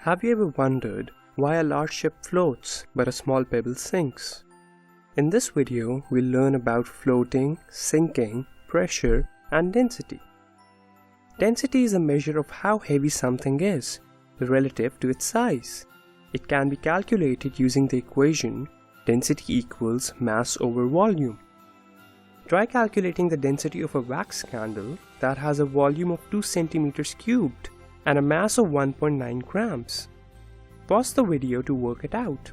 Have you ever wondered why a large ship floats but a small pebble sinks? In this video, we'll learn about floating, sinking, pressure, and density. Density is a measure of how heavy something is, relative to its size. It can be calculated using the equation density equals mass over volume. Try calculating the density of a wax candle that has a volume of 2 centimeters cubed and a mass of 1.9 grams. Pause the video to work it out.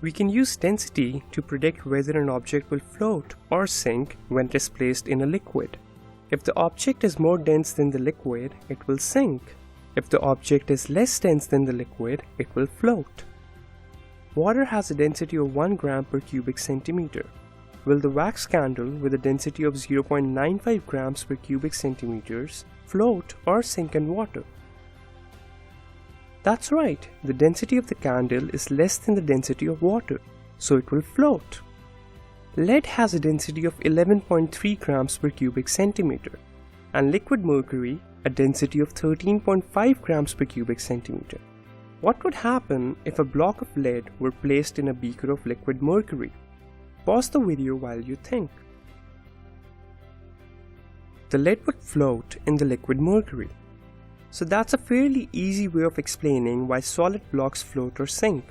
We can use density to predict whether an object will float or sink when it is placed in a liquid. If the object is more dense than the liquid, it will sink. If the object is less dense than the liquid, it will float. Water has a density of 1 gram per cubic centimeter. Will the wax candle with a density of 0.95 grams per cubic centimeters float or sink in water? That's right, the density of the candle is less than the density of water, so it will float. Lead has a density of 11.3 grams per cubic centimeter, and liquid mercury a density of 13.5 grams per cubic centimeter. What would happen if a block of lead were placed in a beaker of liquid mercury? Pause the video while you think. The lead would float in the liquid mercury. So that's a fairly easy way of explaining why solid blocks float or sink.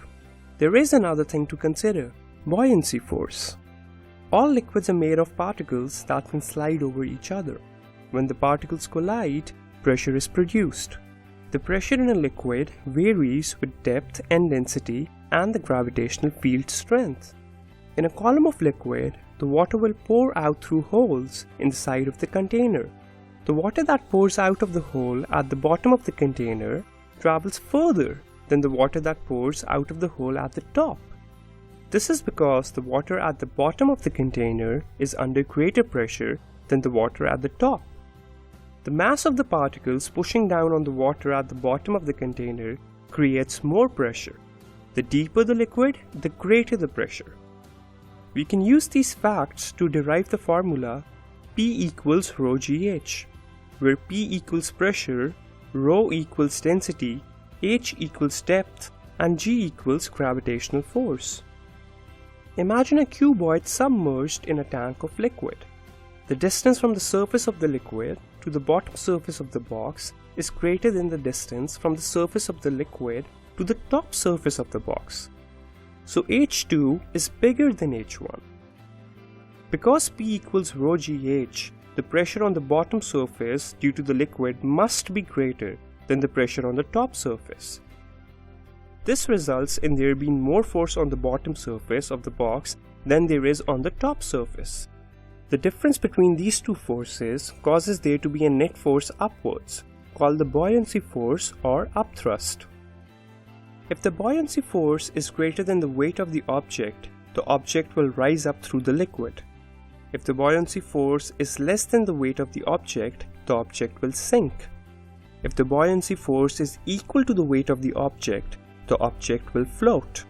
There is another thing to consider: buoyancy force. All liquids are made of particles that can slide over each other. When the particles collide, pressure is produced. The pressure in a liquid varies with depth and density and the gravitational field strength. In a column of liquid, the water will pour out through holes in the side of the container. The water that pours out of the hole at the bottom of the container travels further than the water that pours out of the hole at the top. This is because the water at the bottom of the container is under greater pressure than the water at the top. The mass of the particles pushing down on the water at the bottom of the container creates more pressure. The deeper the liquid, the greater the pressure. We can use these facts to derive the formula P equals rho GH, where P equals pressure, rho equals density, H equals depth, and G equals gravitational force. Imagine a cuboid submerged in a tank of liquid. The distance from the surface of the liquid to the bottom surface of the box is greater than the distance from the surface of the liquid to the top surface of the box. So H2 is bigger than H1. Because P equals rho GH, the pressure on the bottom surface due to the liquid must be greater than the pressure on the top surface. This results in there being more force on the bottom surface of the box than there is on the top surface. The difference between these two forces causes there to be a net force upwards, called the buoyancy force or upthrust. If the buoyancy force is greater than the weight of the object will rise up through the liquid. If the buoyancy force is less than the weight of the object will sink. If the buoyancy force is equal to the weight of the object will float.